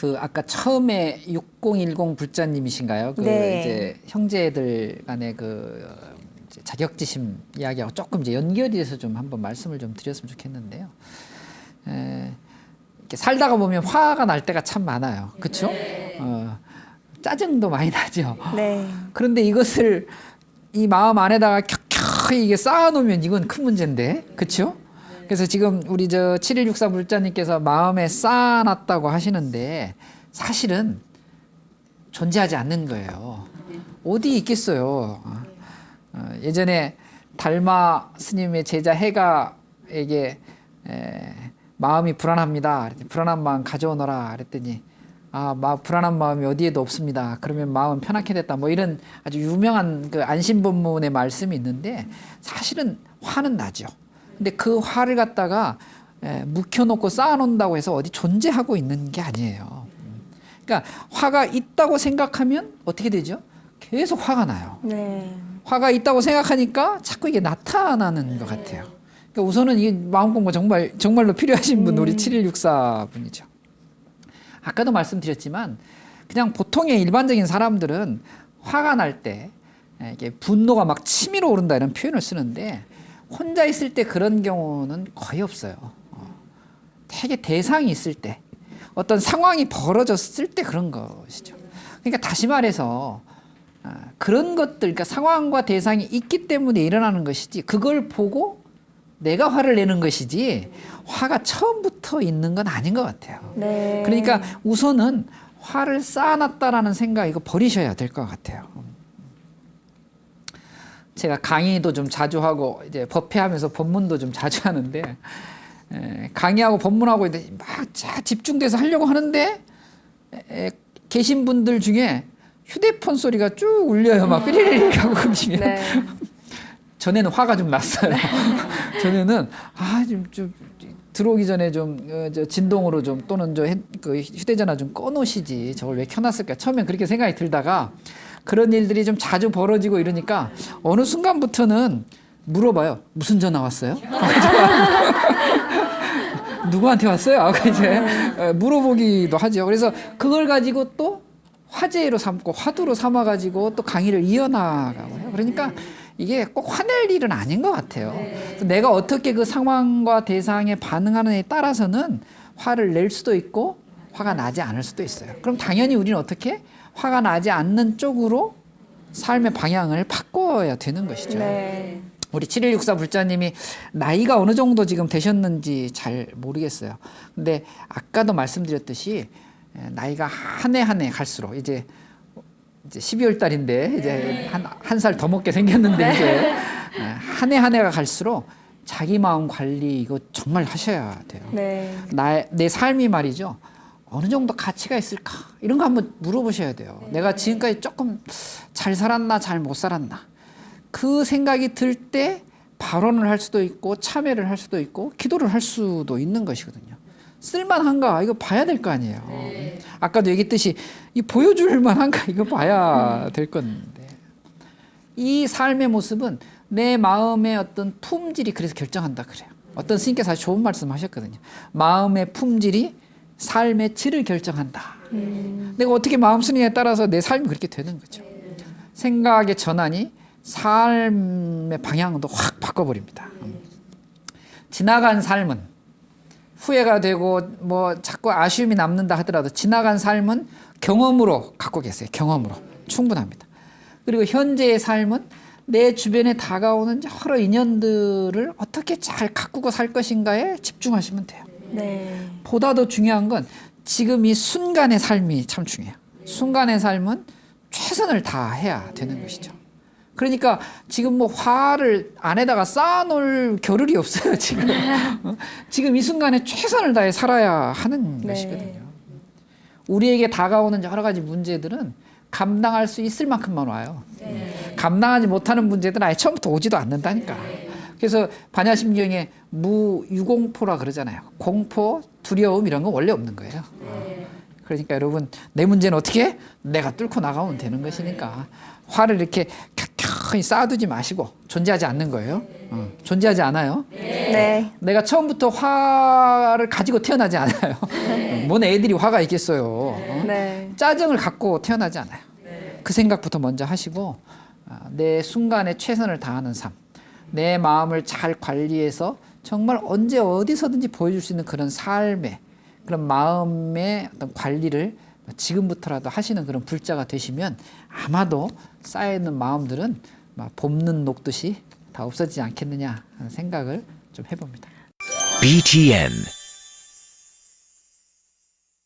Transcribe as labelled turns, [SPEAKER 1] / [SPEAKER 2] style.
[SPEAKER 1] 그 아까 처음에 6010 불자님이신가요? 그
[SPEAKER 2] 네.
[SPEAKER 1] 이제 형제들 간의 그 이제 자격지심 이야기하고 조금 이제 연결이 돼서 좀 한번 말씀을 좀 드렸으면 좋겠는데요. 이렇게 살다가 보면 화가 날 때가 참 많아요. 그렇죠? 짜증도 많이 나죠.
[SPEAKER 2] 네.
[SPEAKER 1] 그런데 이것을 이 마음 안에다가 켜켜이 이게 쌓아놓으면 이건 큰 문제인데, 그렇죠? 그래서 지금 우리 저 7164 불자님께서 마음에 쌓아놨다고 하시는데 사실은 존재하지 않는 거예요. 어디 있겠어요. 예전에 달마 스님의 제자 해가에게 마음이 불안합니다. 불안한 마음 가져오너라 그랬더니 불안한 마음이 어디에도 없습니다. 그러면 마음은 편하게 됐다. 뭐 이런 아주 유명한 그 안심본문의 말씀이 있는데 사실은 화는 나죠. 근데 그 화를 갖다가 묵혀놓고 쌓아놓는다고 해서 어디 존재하고 있는 게 아니에요. 그러니까 화가 있다고 생각하면 어떻게 되죠? 계속 화가 나요.
[SPEAKER 2] 네.
[SPEAKER 1] 화가 있다고 생각하니까 자꾸 이게 나타나는 것 같아요. 그러니까 우선은 이 마음 공부 정말로 필요하신 분 우리 7164 분이죠. 아까도 말씀드렸지만 그냥 보통의 일반적인 사람들은 화가 날 때 이게 분노가 막 치밀어 오른다 이런 표현을 쓰는데 혼자 있을 때 그런 경우는 거의 없어요. 되게 대상이 있을 때 어떤 상황이 벌어졌을 때 그런 것이죠. 그러니까 다시 말해서 그런 것들, 그러니까 상황과 대상이 있기 때문에 일어나는 것이지 그걸 보고 내가 화를 내는 것이지 화가 처음부터 있는 건 아닌 것 같아요.
[SPEAKER 2] 네.
[SPEAKER 1] 그러니까 우선은 화를 쌓아놨다라는 생각 이거 버리셔야 될 것 같아요. 제가 강의도 좀 자주 하고 이제 법회하면서 법문도 좀 자주 하는데 강의하고 법문하고 이제 막 집중돼서 하려고 하는데 계신 분들 중에 휴대폰 소리가 쭉 울려요. 막 삐리리리 하고 그러시면
[SPEAKER 2] 네.
[SPEAKER 1] 전에는 화가 좀 났어요. 전에는 좀 들어오기 전에 좀 진동으로 좀 또는 그 휴대전화 좀 꺼놓으시지 저걸 왜 켜놨을까 처음엔 그렇게 생각이 들다가 그런 일들이 좀 자주 벌어지고 이러니까 어느 순간부터는 물어봐요. 무슨 전화 왔어요? 누구한테 왔어요? 이제 물어보기도 하죠. 그래서 그걸 가지고 또 화제로 삼고 화두로 삼아가지고 또 강의를 이어나가고요. 그러니까 이게 꼭 화낼 일은 아닌 것 같아요. 내가 어떻게 그 상황과 대상에 반응하느냐에 따라서는 화를 낼 수도 있고 화가 나지 않을 수도 있어요. 그럼 당연히 우리는 어떻게 화가 나지 않는 쪽으로 삶의 방향을 바꿔야 되는 것이죠.
[SPEAKER 2] 네.
[SPEAKER 1] 우리 7164 불자님이 나이가 어느 정도 지금 되셨는지 잘 모르겠어요. 근데 아까도 말씀드렸듯이 나이가 한 해 한 해 갈수록 이제 12월 달인데 이제 한 살 더 먹게 생겼는데 이제 한 해 한 해가 갈수록 자기 마음 관리 이거 정말 하셔야 돼요.
[SPEAKER 2] 네.
[SPEAKER 1] 내 삶이 말이죠. 어느 정도 가치가 있을까? 이런 거 한번 물어보셔야 돼요. 내가 지금까지 조금 잘 살았나, 잘 못 살았나. 그 생각이 들 때 발언을 할 수도 있고 참여를 할 수도 있고 기도를 할 수도 있는 것이거든요. 쓸만한가? 이거 봐야 될 거 아니에요. 아까도 얘기했듯이 이 보여줄 만한가? 이거 봐야 될 건데. 이 삶의 모습은 내 마음의 어떤 품질이 그래서 결정한다 그래요. 어떤 스님께서 아주 좋은 말씀 하셨거든요. 마음의 품질이 삶의 질을 결정한다. 내가 어떻게 마음 순위에 따라서 내 삶이 그렇게 되는 거죠. 생각의 전환이 삶의 방향도 확 바꿔버립니다. 지나간 삶은 후회가 되고 뭐 자꾸 아쉬움이 남는다 하더라도 지나간 삶은 경험으로 갖고 계세요. 경험으로 충분합니다. 그리고 현재의 삶은 내 주변에 다가오는 여러 인연들을 어떻게 잘 가꾸고 살 것인가에 집중하시면 돼요.
[SPEAKER 2] 네.
[SPEAKER 1] 보다 더 중요한 건 지금 이 순간의 삶이 참 중요해요. 순간의 삶은 최선을 다해야 되는 것이죠. 그러니까 지금 뭐 화를 안에다가 쌓아놓을 겨를이 없어요. 지금 이 순간에 최선을 다해 살아야 하는 것이거든요. 우리에게 다가오는 여러 가지 문제들은 감당할 수 있을 만큼만 와요. 감당하지 못하는 문제들은 아예 처음부터 오지도 않는다니까. 그래서 반야심경에 무유공포라 그러잖아요. 공포, 두려움 이런 건 원래 없는 거예요. 그러니까 여러분 내 문제는 어떻게 내가 뚫고 나가면 되는 것이니까 화를 이렇게 켜켜이 쌓아두지 마시고 존재하지 않는 거예요. 존재하지 않아요.
[SPEAKER 2] 네.
[SPEAKER 1] 내가 처음부터 화를 가지고 태어나지 않아요. 뭔 애들이 화가 있겠어요.
[SPEAKER 2] 네.
[SPEAKER 1] 짜증을 갖고 태어나지 않아요. 그 생각부터 먼저 하시고 내 순간에 최선을 다하는 삶, 내 마음을 잘 관리해서 정말 언제 어디서든지 보여줄 수 있는 그런 삶의 그런 마음의 어떤 관리를 지금부터라도 하시는 그런 불자가 되시면 아마도 쌓여있는 마음들은 막 봄는 녹듯이 다 없어지지 않겠느냐 하는 생각을 좀 해봅니다.
[SPEAKER 3] BTN